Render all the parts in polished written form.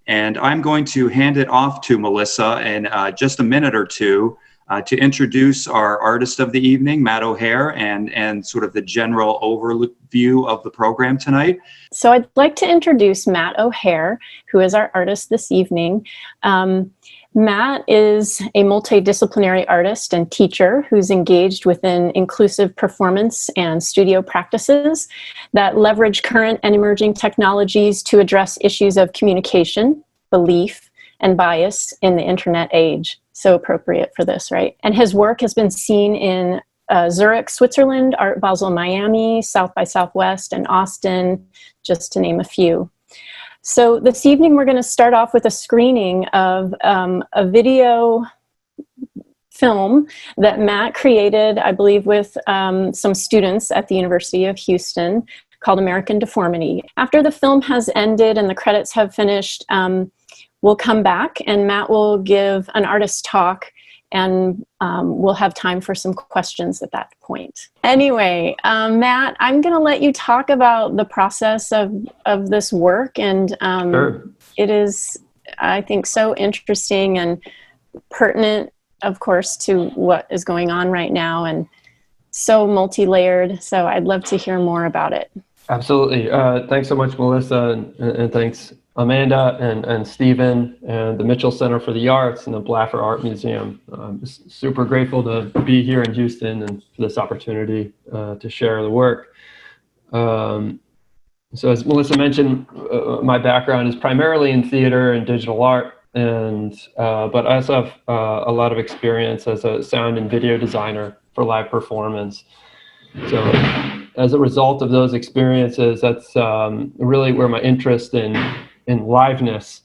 And I'm going to hand it off to Melissa in just a minute or two to introduce our artist of the evening, Matt O'Hare, and sort of the general overview of the program tonight. So I'd like to introduce Matt O'Hare, who is our artist this evening. Matt is a multidisciplinary artist and teacher who's engaged within inclusive performance and studio practices that leverage current and emerging technologies to address issues of communication, belief, and bias in the internet age. So appropriate for this, right? And his work has been seen in Zurich, Switzerland, Art Basel, Miami, South by Southwest, and Austin, just to name a few. So this evening, we're going to start off with a screening of a video film that Matt created, I believe, with some students at the University of Houston called American Deformity. After the film has ended and the credits have finished, we'll come back and Matt will give an artist talk, and we'll have time for some questions at that point. Anyway, Matt, I'm going to let you talk about the process of this work. And Sure. It is, I think, so interesting and pertinent, of course, to what is going on right now, and so multi-layered. So I'd love to hear more about it. Absolutely. Thanks so much, Melissa, and thanks Amanda and Stephen and the Mitchell Center for the Arts and the Blaffer Art Museum. I'm just super grateful to be here in Houston and for this opportunity to share the work. So as Melissa mentioned, my background is primarily in theater and digital art, but I also have a lot of experience as a sound and video designer for live performance. So as a result of those experiences, that's really where my interest in liveness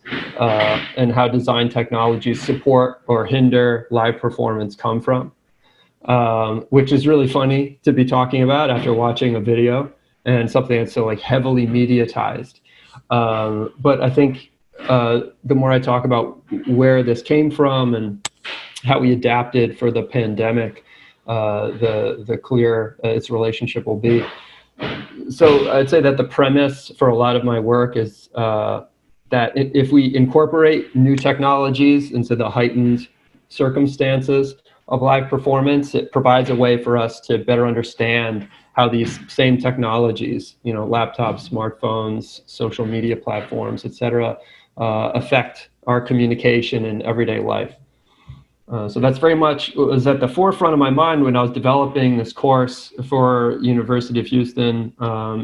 and how design technologies support or hinder live performance come from, which is really funny to be talking about after watching a video and something that's so like heavily mediatized. But I think the more I talk about where this came from and how we adapted for the pandemic, the clearer its relationship will be. So I'd say that the premise for a lot of my work is that if we incorporate new technologies into the heightened circumstances of live performance, it provides a way for us to better understand how these same technologies, laptops, smartphones, social media platforms, et cetera, affect our communication in everyday life. So that's very much was at the forefront of my mind when I was developing this course for University of Houston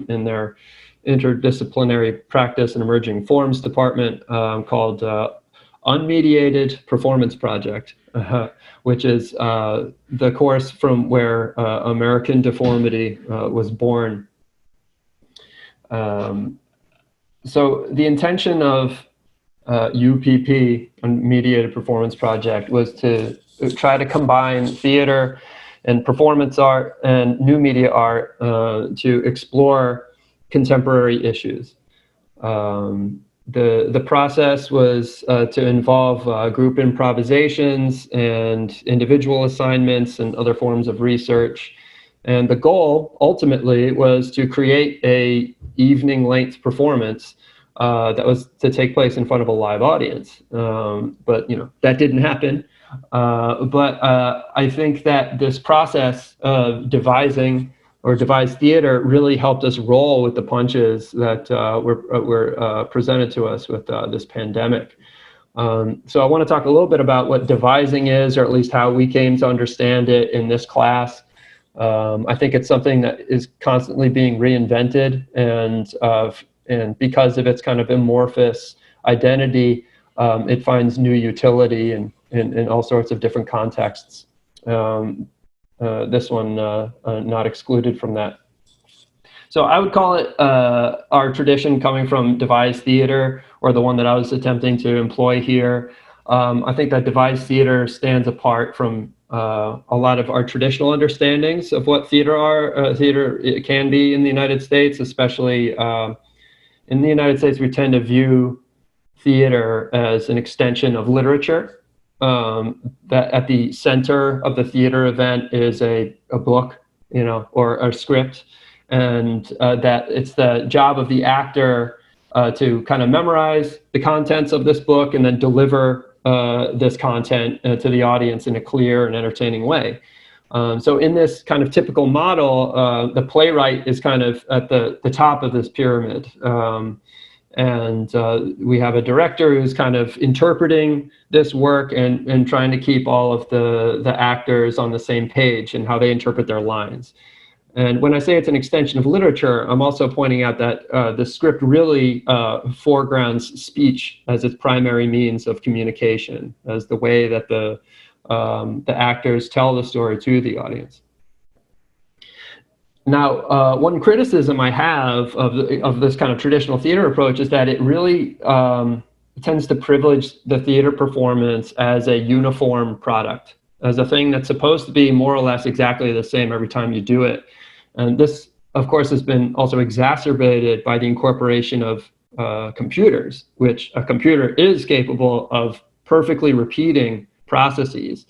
in their interdisciplinary practice and emerging forms department called Unmediated Performance Project, which is the course from where American Deformity was born. So the intention of UPP, Unmediated Performance Project, was to try to combine theater and performance art and new media art to explore contemporary issues. The process was to involve group improvisations and individual assignments and other forms of research. And the goal ultimately was to create a evening-length performance that was to take place in front of a live audience. But that didn't happen. But I think that this process of devised theater really helped us roll with the punches that were presented to us with this pandemic. So I want to talk a little bit about what devising is, or at least how we came to understand it in this class. I think it's something that is constantly being reinvented, and because of its kind of amorphous identity, it finds new utility in all sorts of different contexts. This one not excluded from that. So I would call it our tradition coming from devised theater, or the one that I was attempting to employ here. I think that devised theater stands apart from a lot of our traditional understandings of what theater it can be in the United States, especially in the United States. We tend to view theater as an extension of literature. That at the center of the theater event is a book, or a script, and that it's the job of the actor to kind of memorize the contents of this book and then deliver this content to the audience in a clear and entertaining way. So in this kind of typical model, the playwright is kind of at the top of this pyramid. And we have a director who's kind of interpreting this work and trying to keep all of the actors on the same page and how they interpret their lines. And when I say it's an extension of literature, I'm also pointing out that the script really foregrounds speech as its primary means of communication, as the way that the actors tell the story to the audience. Now, one criticism I have of this kind of traditional theater approach is that it really tends to privilege the theater performance as a uniform product, as a thing that's supposed to be more or less exactly the same every time you do it. And this, of course, has been also exacerbated by the incorporation of computers, which a computer is capable of perfectly repeating processes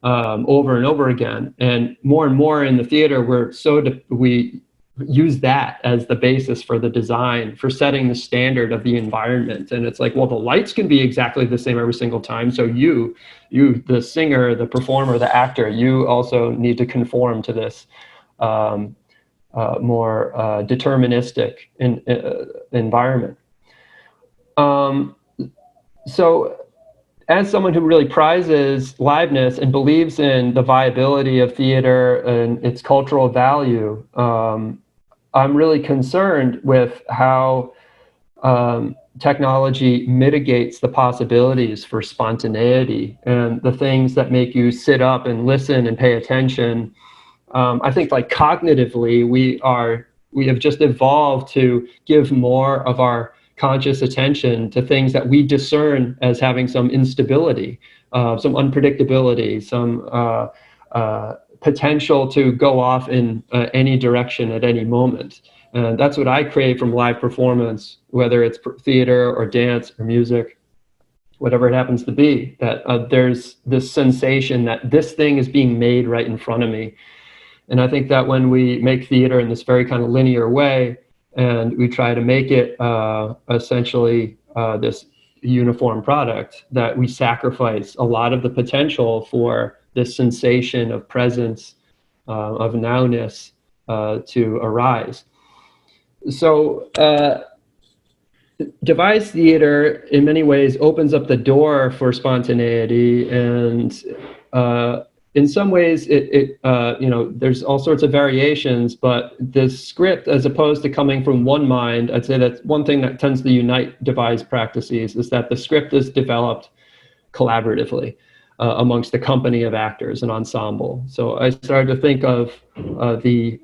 over and over again. And more in the theater, we use that as the basis for the design, for setting the standard of the environment. And it's like, well, the lights can be exactly the same every single time. So you, the singer, the performer, the actor, you also need to conform to this more deterministic environment. So as someone who really prizes liveness and believes in the viability of theater and its cultural value, I'm really concerned with how technology mitigates the possibilities for spontaneity and the things that make you sit up and listen and pay attention. I think, like, cognitively, we have just evolved to give more of our conscious attention to things that we discern as having some instability, some unpredictability, some potential to go off in any direction at any moment. And that's what I crave from live performance, whether it's theater or dance or music, whatever it happens to be, that there's this sensation that this thing is being made right in front of me. And I think that when we make theater in this very kind of linear way, and we try to make it essentially this uniform product, that we sacrifice a lot of the potential for this sensation of presence, of nowness to arise. So devised theater in many ways opens up the door for spontaneity, and in some ways, there's all sorts of variations, but the script, as opposed to coming from one mind, I'd say that's one thing that tends to unite devised practices, is that the script is developed collaboratively amongst a company of actors, an ensemble. So I started to think of the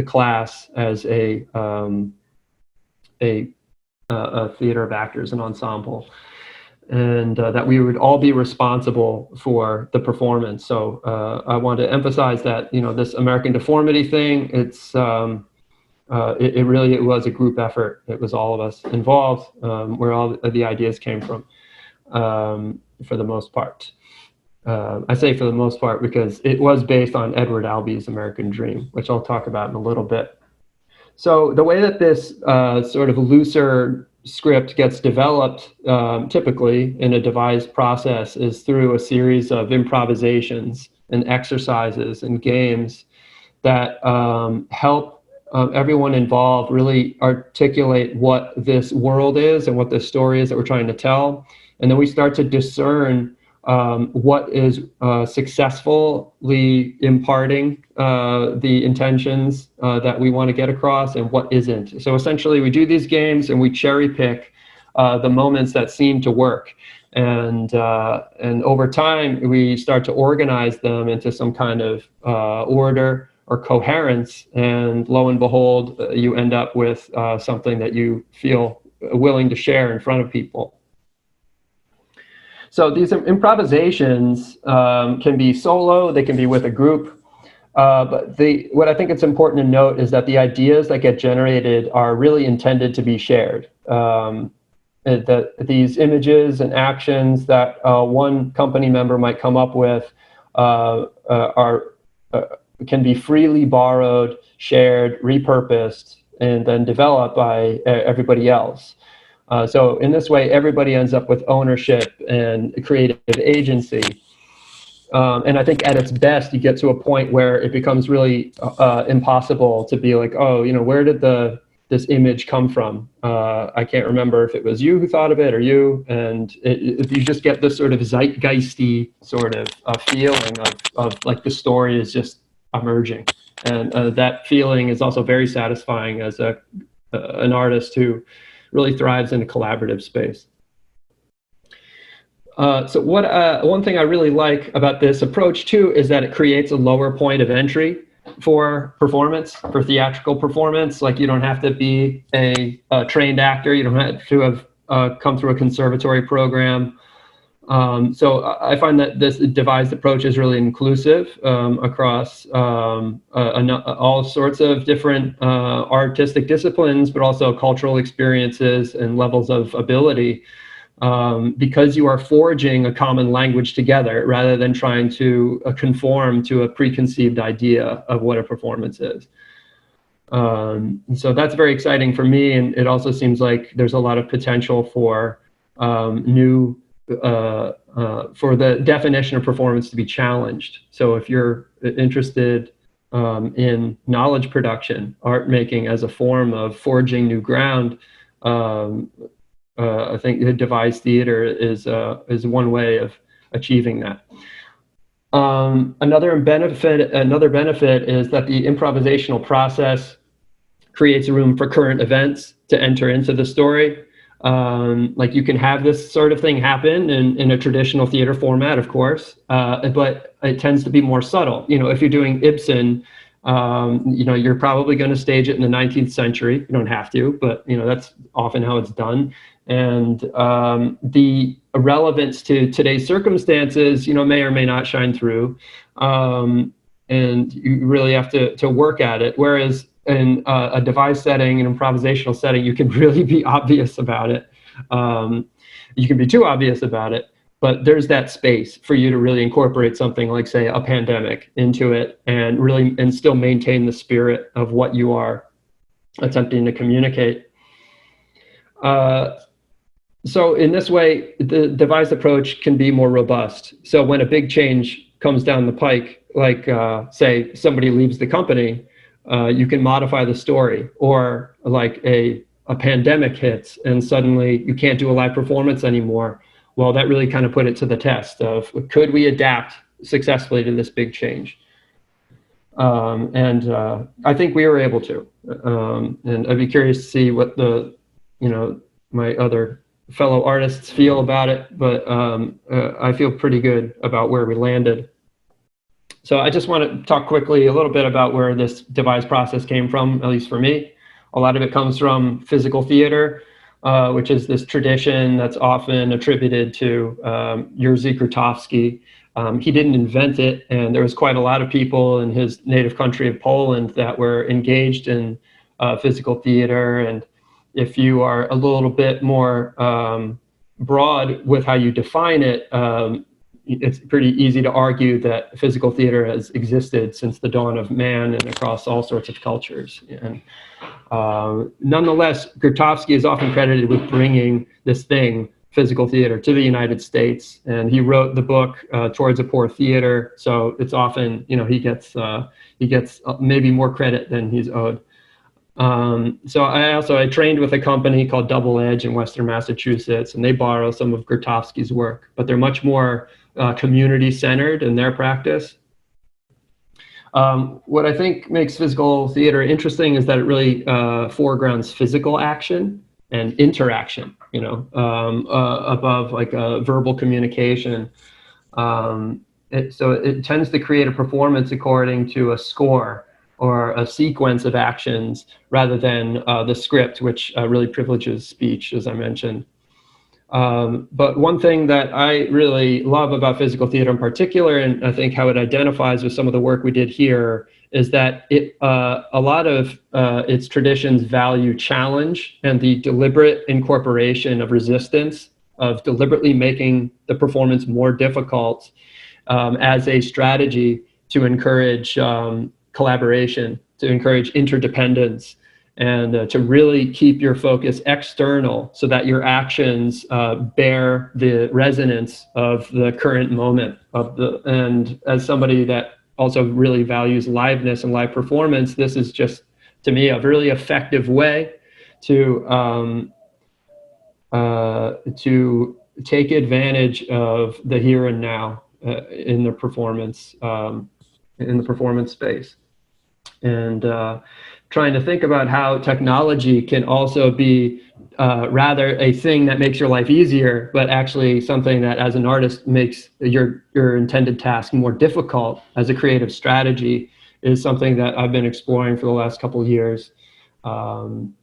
class as a theater of actors, an ensemble, and that we would all be responsible for the performance. So I want to emphasize that, this American Deformity thing, it was a group effort. It was all of us involved, where all the ideas came from, for the most part. I say for the most part because it was based on Edward Albee's American Dream, which I'll talk about in a little bit. So the way that this sort of looser script gets developed typically in a devised process is through a series of improvisations and exercises and games that help everyone involved really articulate what this world is and what the story is that we're trying to tell. And then we start to discern what is successfully imparting the intentions that we want to get across and what isn't. So essentially we do these games and we cherry pick the moments that seem to work. And over time we start to organize them into some kind of order or coherence. And lo and behold, you end up with something that you feel willing to share in front of people. So these improvisations can be solo, they can be with a group, but what I think it's important to note is that the ideas that get generated are really intended to be shared. That these images and actions that one company member might come up with can be freely borrowed, shared, repurposed, and then developed by everybody else. So in this way, everybody ends up with ownership and creative agency. And I think at its best, you get to a point where it becomes really impossible to be like, oh, where did this image come from? I can't remember if it was you who thought of it or you. And you just get this sort of zeitgeisty sort of feeling of like the story is just emerging. And that feeling is also very satisfying as an artist who really thrives in a collaborative space. So one thing I really like about this approach too is that it creates a lower point of entry for performance, for theatrical performance. Like you don't have to be a trained actor. You don't have to have come through a conservatory program. So I find that this devised approach is really inclusive across all sorts of different artistic disciplines, but also cultural experiences and levels of ability. Because you are forging a common language together rather than trying to conform to a preconceived idea of what a performance is. So that's very exciting for me, and it also seems like there's a lot of potential for for the definition of performance to be challenged. So if you're interested in knowledge production, art making as a form of forging new ground, I think the devised theater is one way of achieving that. Another benefit is that the improvisational process creates room for current events to enter into the story. Like you can have this sort of thing happen in a traditional theater format, of course, but it tends to be more subtle. If you're doing Ibsen, you're probably going to stage it in the 19th century. You don't have to, but that's often how it's done. And the relevance to today's circumstances, may or may not shine through. And you really have to work at it. Whereas in a devised setting, an improvisational setting, you can really be obvious about it. You can be too obvious about it, but there's that space for you to really incorporate something like, say, a pandemic into it and still maintain the spirit of what you are attempting to communicate. So in this way, the devised approach can be more robust. So when a big change comes down the pike, like say somebody leaves the company, you can modify the story, or like a pandemic hits and suddenly you can't do a live performance anymore. Well, that really kind of put it to the test of, could we adapt successfully to this big change? And I think we were able to. And I'd be curious to see what my other fellow artists feel about it, but I feel pretty good about where we landed. So I just want to talk quickly a little bit about where this devised process came from, at least for me. A lot of it comes from physical theater, which is this tradition that's often attributed to Jerzy Grotowski. He didn't invent it, and there was quite a lot of people in his native country of Poland that were engaged in physical theater. And if you are a little bit more broad with how you define it, it's pretty easy to argue that physical theater has existed since the dawn of man and across all sorts of cultures. And nonetheless, Grotowski is often credited with bringing this thing, physical theater, to the United States. And he wrote the book Towards a Poor Theater. So it's often, he gets maybe more credit than he's owed. So I trained with a company called Double Edge in Western Massachusetts, and they borrow some of Grotowski's work, but they're much more community-centered in their practice. What I think makes physical theater interesting is that it really foregrounds physical action and interaction, above like verbal communication. So it tends to create a performance according to a score or a sequence of actions rather than the script, which really privileges speech, as I mentioned. But one thing that I really love about physical theater in particular, and I think how it identifies with some of the work we did here, is that a lot of its traditions value challenge and the deliberate incorporation of resistance, of deliberately making the performance more difficult as a strategy to encourage collaboration, to encourage interdependence, and to really keep your focus external so that your actions bear the resonance of the current moment and as somebody that also really values liveness and live performance, this is just, to me, a really effective way to take advantage of the here and now in the performance space, and trying to think about how technology can also be rather a thing that makes your life easier, but actually something that, as an artist, makes your intended task more difficult as a creative strategy, is something that I've been exploring for the last couple of years, and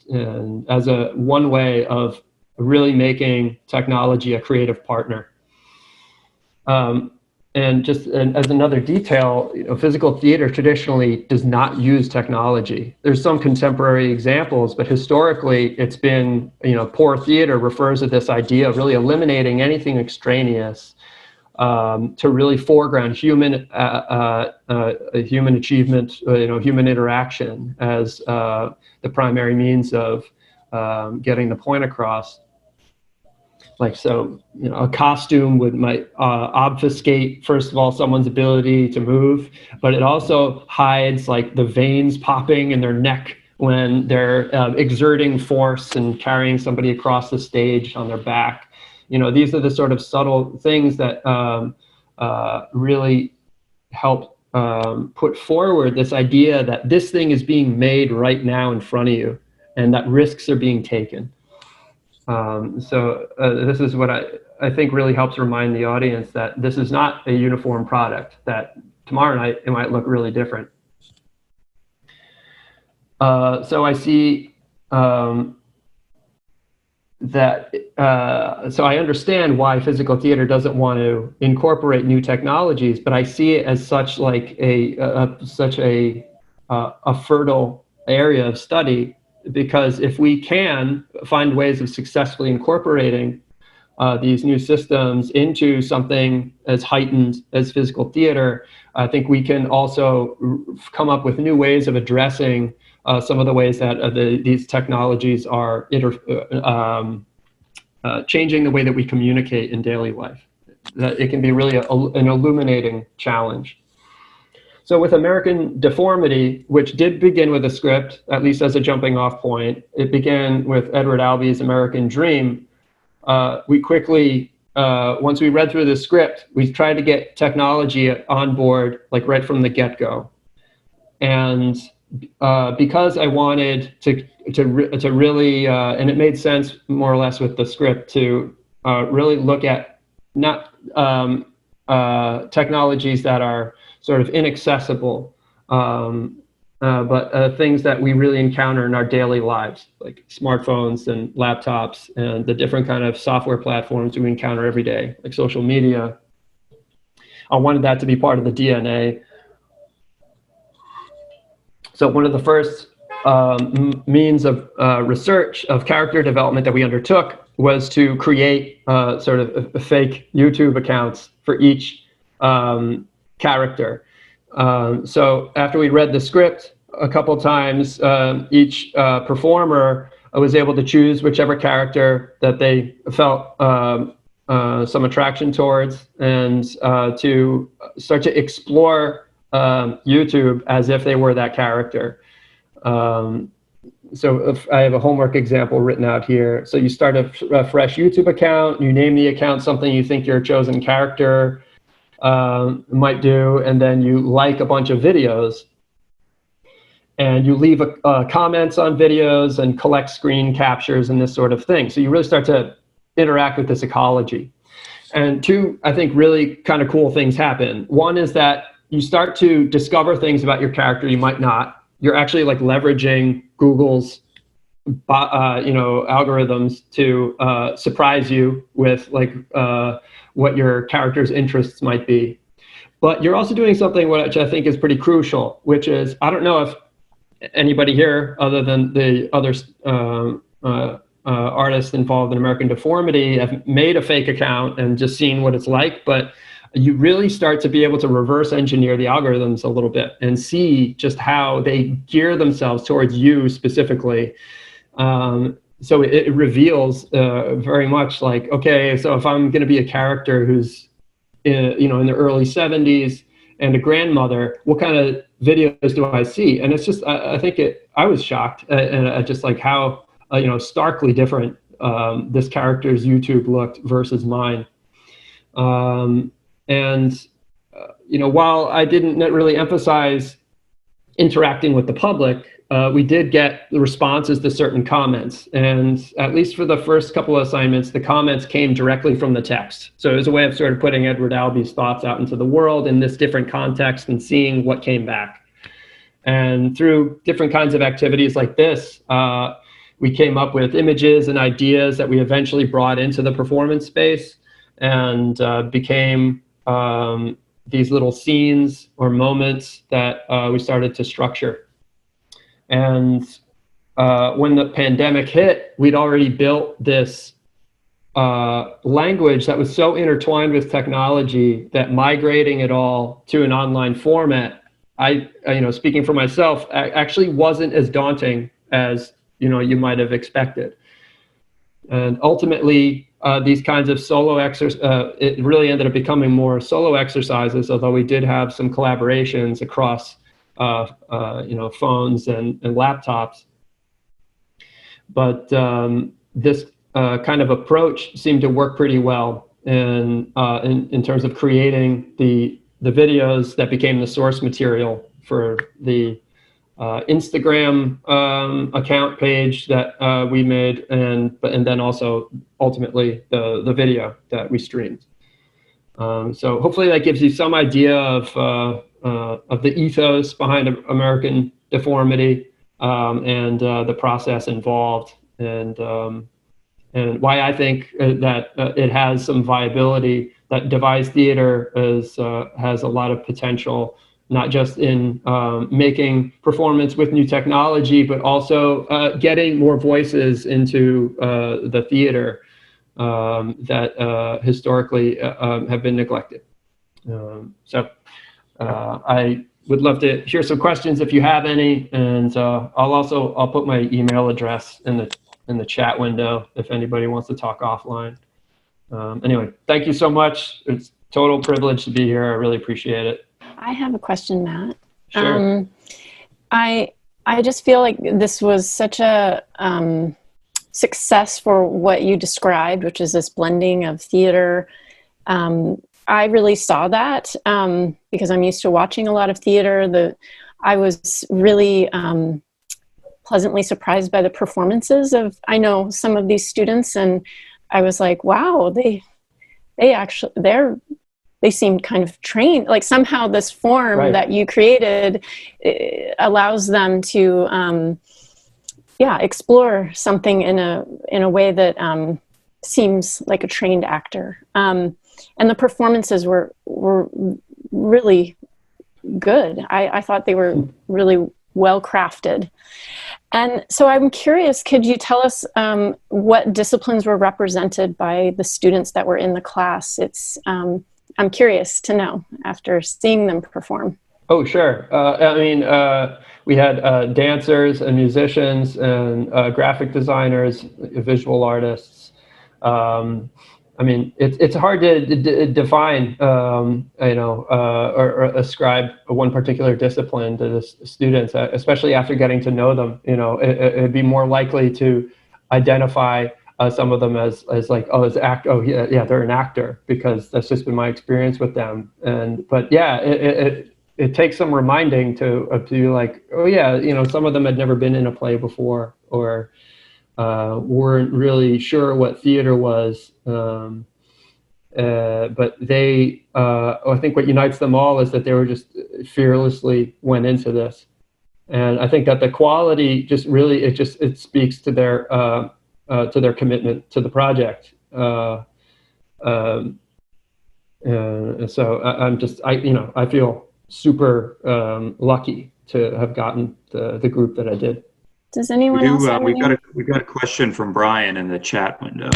as one way of really making technology a creative partner. And just as another detail, physical theater traditionally does not use technology. There's some contemporary examples, but historically it's been, poor theater refers to this idea of really eliminating anything extraneous to really foreground human achievement, human interaction as the primary means of getting the point across. Like, so, a costume might obfuscate, first of all, someone's ability to move, but it also hides like the veins popping in their neck when they're exerting force and carrying somebody across the stage on their back. These are the sort of subtle things that really help put forward this idea that this thing is being made right now in front of you and that risks are being taken. So this is what I think really helps remind the audience that this is not a uniform product, that tomorrow night it might look really different. So I see so I understand why physical theater doesn't want to incorporate new technologies, but I see it as such like such a fertile area of study. Because if we can find ways of successfully incorporating these new systems into something as heightened as physical theater, I think we can also come up with new ways of addressing some of the ways that these technologies are changing the way that we communicate in daily life. That it can be really an illuminating challenge. So with American Deformity, which did begin with a script, at least as a jumping off point, it began with Edward Albee's American Dream. We quickly, once we read through the script, we tried to get technology on board, like right from the get-go. And because I wanted to really, and it made sense more or less with the script, to really look at not technologies that are sort of inaccessible, but things that we really encounter in our daily lives, like smartphones and laptops and the different kind of software platforms we encounter every day, like social media. I wanted that to be part of the DNA. So one of the first means of research of character development that we undertook was to create sort of fake YouTube accounts for each character. So after we read the script a couple times, each performer was able to choose whichever character that they felt some attraction towards, and to start to explore YouTube as if they were that character. So if I have a homework example written out here. So you start a fresh YouTube account, you name the account something you think your chosen character might do, and then you like a bunch of videos, and you leave comments on videos and collect screen captures and this sort of thing. So you really start to interact with this ecology. And two, I think, really kind of cool things happen. One is that you start to discover things about your character you might not. You're actually like leveraging Google's algorithms to surprise you with like what your character's interests might be. But you're also doing something which I think is pretty crucial, which is, I don't know if anybody here other than the other artists involved in American Deformity have made a fake account and just seen what it's like, but you really start to be able to reverse engineer the algorithms a little bit and see just how they gear themselves towards you specifically. So it reveals very much like, okay, so if I'm going to be a character who's in the early 70s and a grandmother, what kind of videos do I see? And it's just, I think I was shocked at just like how starkly different this character's YouTube looked versus mine. While I didn't really emphasize interacting with the public, we did get the responses to certain comments. And at least for the first couple of assignments, the comments came directly from the text. So it was a way of sort of putting Edward Albee's thoughts out into the world in this different context and seeing what came back. And through different kinds of activities like this, we came up with images and ideas that we eventually brought into the performance space and became these little scenes or moments that we started to structure. And when the pandemic hit, we'd already built this language that was so intertwined with technology that migrating it all to an online format, speaking for myself, actually wasn't as daunting as you might have expected. And ultimately, these kinds of solo it really ended up becoming more solo exercises, although we did have some collaborations across phones and laptops. But this kind of approach seemed to work pretty well in terms of creating the videos that became the source material for the Instagram account page that we made, and then also ultimately the video that we streamed. So hopefully that gives you some idea of the ethos behind American Deformity and the process involved, and why I think that it has some viability, that devised theater has a lot of potential, not just in making performance with new technology, but also getting more voices into the theater that historically have been neglected. I would love to hear some questions if you have any, and I'll put my email address in the chat window if anybody wants to talk offline. Anyway, thank you so much. It's a total privilege to be here. I really appreciate it. I have a question, Matt. Sure. I just feel like this was such a success for what you described, which is this blending of theater. I really saw that because I'm used to watching a lot of theater. I was really pleasantly surprised by the performances of, I know, some of these students, and I was like, wow, they seemed kind of trained. Like somehow this form that you created allows them to, explore something in a way that seems like a trained actor. And the performances were really good. I thought they were really well crafted. And so I'm curious, could you tell us what disciplines were represented by the students that were in the class? I'm curious to know after seeing them perform. Oh, sure. We had dancers and musicians and graphic designers, visual artists. It's hard to define, or ascribe one particular discipline to the students, especially after getting to know them. It'd be more likely to identify some of them as like, they're an actor, because that's just been my experience with them. But it takes some reminding to be like, some of them had never been in a play before, or weren't really sure what theater was. But they, I think what unites them all is that they were just fearlessly went into this. And I think that the quality just really, it speaks to their commitment to the project. So I feel super lucky to have gotten the group that I did. Does anyone else have we got a question from Brian in the chat window.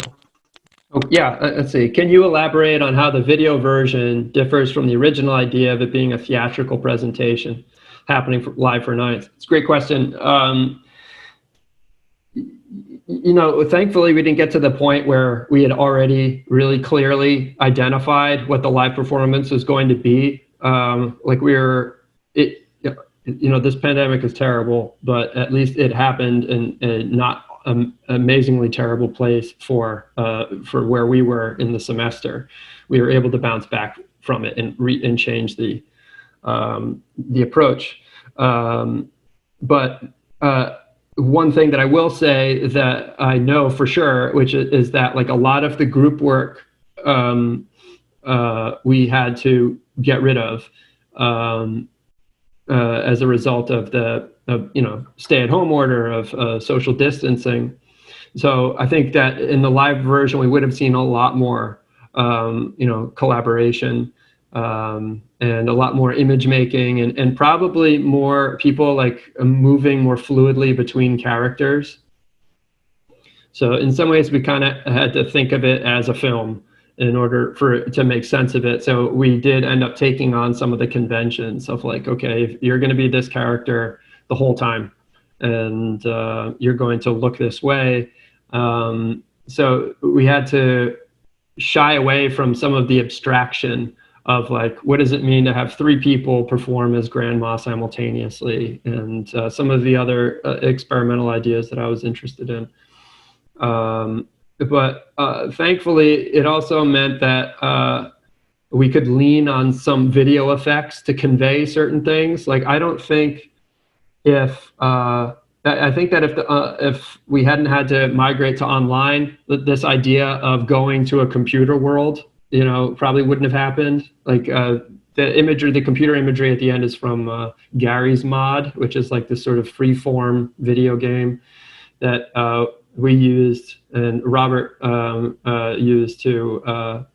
Oh, yeah, let's see. Can you elaborate on how the video version differs from the original idea of it being a theatrical presentation happening live for nights? It's a great question. You know, thankfully, we didn't get to the point where we had already really clearly identified what the live performance was going to be. You know, this pandemic is terrible, but at least it happened in not an amazingly terrible place for where we were in the semester. We were able to bounce back from it and change the approach. But one thing that I will say that I know for sure, which is that like a lot of the group work we had to get rid of as a result of the stay-at-home order of social distancing. So I think that in the live version we would have seen a lot more collaboration and a lot more image making and probably more people like moving more fluidly between characters. So in some ways we kind of had to think of it as a film in order for it to make sense of it. So we did end up taking on some of the conventions of like, okay, if you're going to be this character the whole time and you're going to look this way. So we had to shy away from some of the abstraction of like, what does it mean to have 3 people perform as grandma simultaneously, and some of the other experimental ideas that I was interested in. But thankfully, it also meant that we could lean on some video effects to convey certain things. Like, I don't think I think that if we hadn't had to migrate to online, this idea of going to a computer world, probably wouldn't have happened. Like the computer imagery at the end is from Gary's Mod, which is like this sort of free-form video game that we used and Robert used to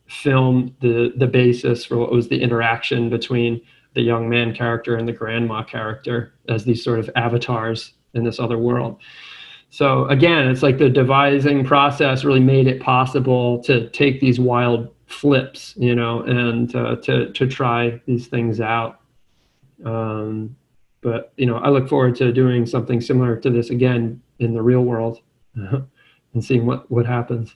film the basis for what was the interaction between the young man character and the grandma character as these sort of avatars in this other world. So again, it's like the devising process really made it possible to take these wild flips, and to try these things out. But I look forward to doing something similar to this again in the real world and seeing what happens.